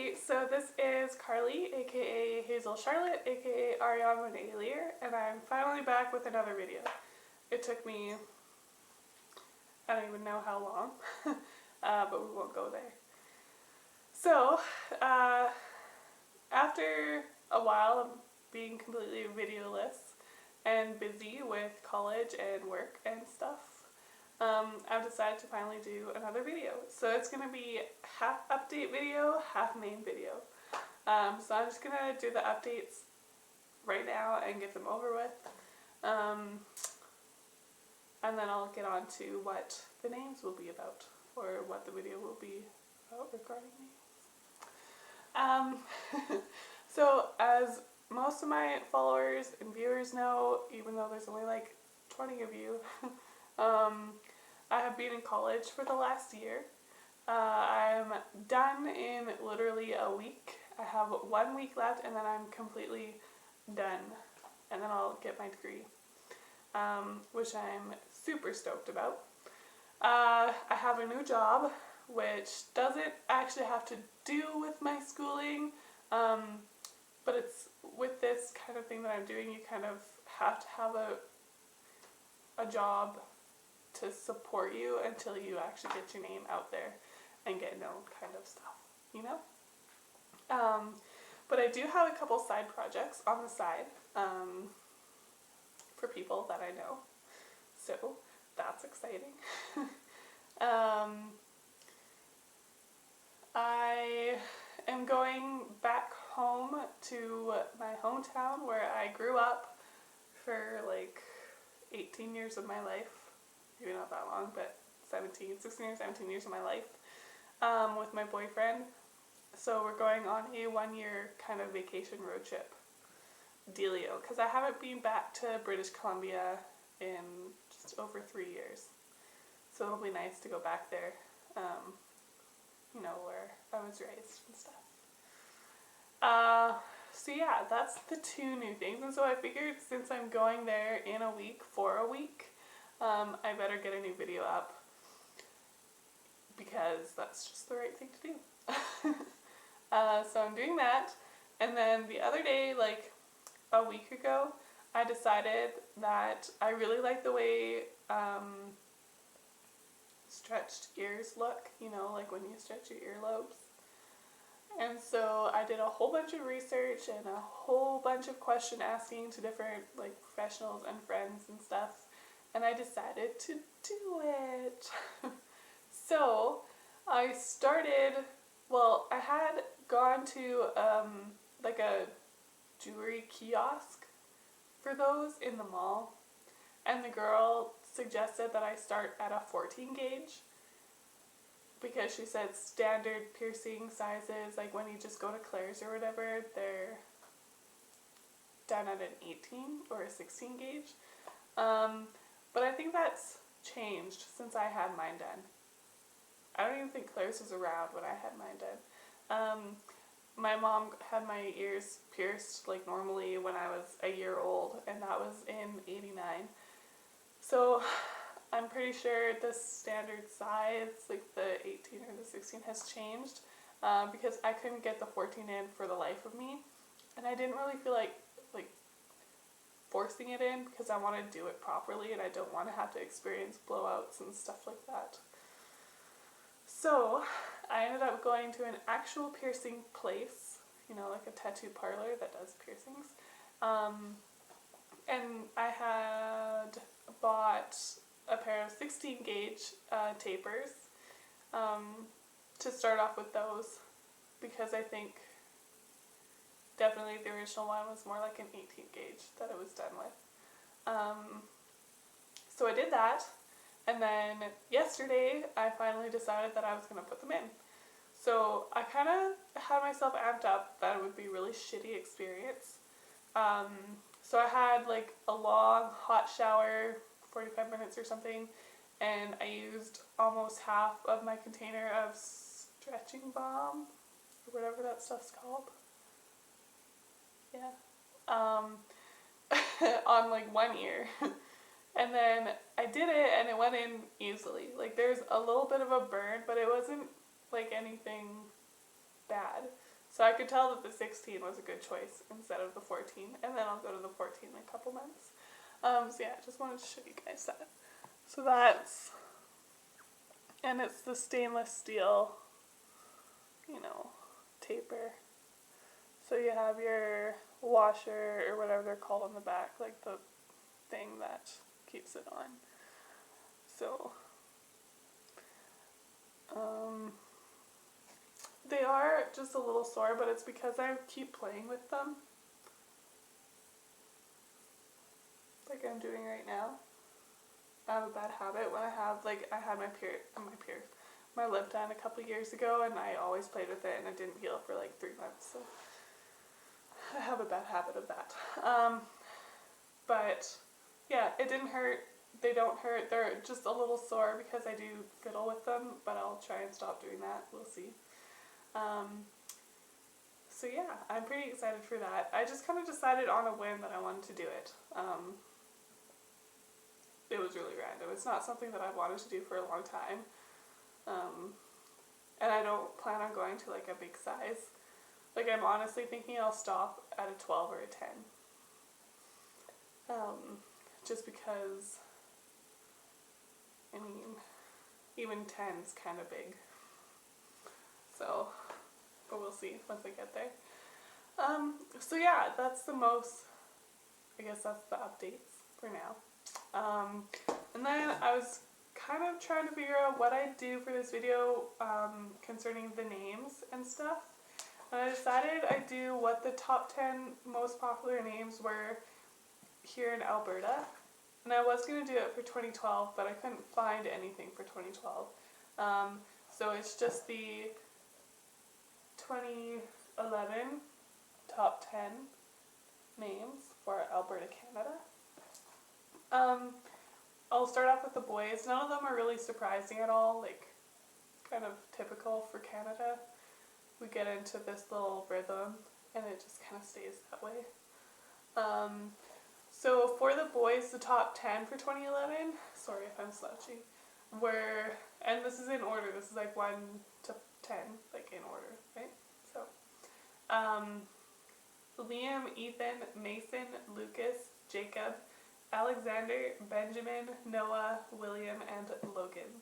Alright, so this is Carly, aka Hazel Charlotte, aka Ariane Monalier, and I'm finally back with another video. It took me, I don't even know how long, but we won't go there. So, after a while of being completely videoless and busy with college and work and stuff, I've decided to finally do another video. So it's going to be half update video, half main video. So I'm just going to do the updates right now and get them over with. And then I'll get on to what the names will be about, or what the video will be about regarding names. So as most of my followers and viewers know, even though there's only like 20 of you, I have been in college for the last year. I'm done in literally a week. I have 1 week left and then I'm completely done. And then I'll get my degree, which I'm super stoked about. I have a new job, which doesn't actually have to do with my schooling, but it's with this kind of thing that I'm doing, you kind of have to have a job to support you until you actually get your name out there and get known, kind of stuff, you know? But I do have a couple side projects on the side for people that I know, so that's exciting. I am going back home to my hometown where I grew up for like 18 years of my life. Maybe not that long, but 16 or 17 years of my life, with my boyfriend. So we're going on a 1-year kind of vacation road trip dealio, because I haven't been back to British Columbia in just over 3 years. So it'll be nice to go back there, you know, where I was raised and stuff. So yeah, that's the 2 new things. And so I figured since I'm going there in a week for a week, I better get a new video up, because that's just the right thing to do. So I'm doing that, and then the other day, like a week ago, I decided that I really like the way stretched ears look, you know, like when you stretch your earlobes. And so I did a whole bunch of research and a whole bunch of question asking to different like professionals and friends and stuff, and I decided to do it. So I started, well, I had gone to like a jewelry kiosk for those in the mall, and the girl suggested that I start at a 14 gauge because she said standard piercing sizes, like when you just go to Claire's or whatever, they're done at an 18 or a 16 gauge. But I think that's changed since I had mine done. I don't even think Claire's was around when I had mine done. My mom had my ears pierced like normally when I was a year old, and that was in '89. So I'm pretty sure the standard size, like the 18 or the 16, has changed, because I couldn't get the 14 in for the life of me, and I didn't really feel like forcing it in because I want to do it properly and I don't want to have to experience blowouts and stuff like that. So I ended up going to an actual piercing place, you know, like a tattoo parlor that does piercings, and I had bought a pair of 16 gauge tapers to start off with those, because I think definitely the original one was more like an 18 gauge that it was done with. So I did that, and then yesterday I finally decided that I was going to put them in. So I kind of had myself amped up that it would be a really shitty experience. So I had like a long hot shower, 45 minutes or something, and I used almost half of my container of stretching balm, or whatever that stuff's called. Yeah. On like 1 ear. And then I did it and it went in easily. Like there's a little bit of a burn, but it wasn't like anything bad. So I could tell that the 16 was a good choice instead of the 14, and then I'll go to the 14 in a couple months. So yeah, I just wanted to show you guys that. So that's, and it's the stainless steel, you know, taper. So you have your washer or whatever they're called on the back, like the thing that keeps it on. So, they are just a little sore, but it's because I keep playing with them, like I'm doing right now. I have a bad habit when I have, like, I had my lip done a couple years ago, and I always played with it, and it didn't heal for like 3 months, so I have a bad habit of that. But yeah, it didn't hurt. They don't hurt. They're just a little sore because I do fiddle with them, but I'll try and stop doing that. We'll see. So yeah, I'm pretty excited for that. I just kind of decided on a whim that I wanted to do it. It was really random. It's not something that I've wanted to do for a long time. And I don't plan on going to like a big size. Like, I'm honestly thinking I'll stop at a 12 or a 10. Just because, I mean, even 10's kind of big. So, but we'll see once I get there. So yeah, that's the most, I guess that's the updates for now. And then I was kind of trying to figure out what I'd do for this video concerning the names and stuff. And I decided I'd do what the top 10 most popular names were here in Alberta. And I was going to do it for 2012, but I couldn't find anything for 2012. So it's just the 2011 top 10 names for Alberta, Canada. I'll start off with the boys. None of them are really surprising at all, like kind of typical for Canada. We get into this little rhythm and it just kind of stays that way. So for the boys, the top 10 for 2011, sorry if I'm slouching, were, and this is in order, this is like 1 to 10, like in order, right? So, Liam, Ethan, Mason, Lucas, Jacob, Alexander, Benjamin, Noah, William, and Logan.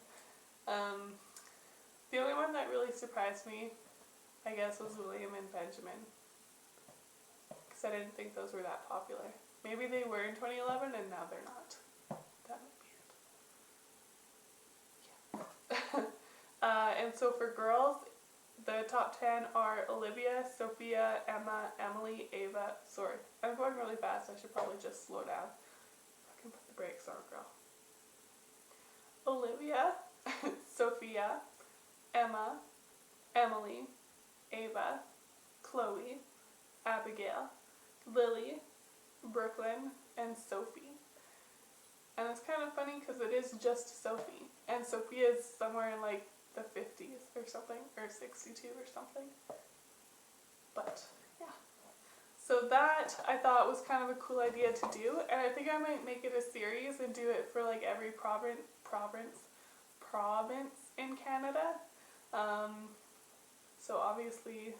The only one that really surprised me, I guess, was William and Benjamin, because I didn't think those were that popular. Maybe they were in 2011 and now they're not. That might be it. Yeah. And so for girls, the top 10 are Olivia, Sophia, Emma, Emily, Ava. Sorry, I'm going really fast. I should probably just slow down. I can put the brakes on, girl. Olivia, Sophia, Emma, Emily, Ava, Chloe, Abigail, Lily, Brooklyn, and Sophie. And it's kind of funny because it is just Sophie. And Sophia is somewhere in like the 50s or something, or 62 or something. But yeah. So that I thought was kind of a cool idea to do. And I think I might make it a series and do it for like every province in Canada. So obviously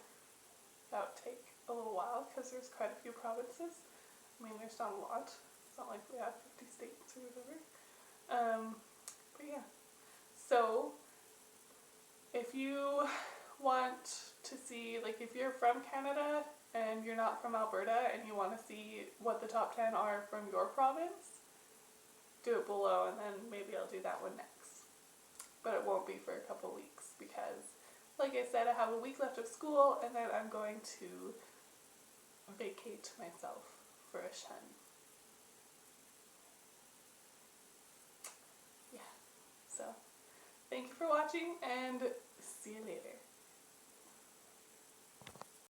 that would take a little while because there's quite a few provinces. I mean, there's not a lot. It's not like we have 50 states or whatever. But yeah. So, if you want to see, like if you're from Canada and you're not from Alberta and you want to see what the top 10 are from your province, do it below and then maybe I'll do that one next. But it won't be for a couple weeks because, like I said, I have a week left of school and then I'm going to vacate myself for a shun. Yeah, so thank you for watching and see you later.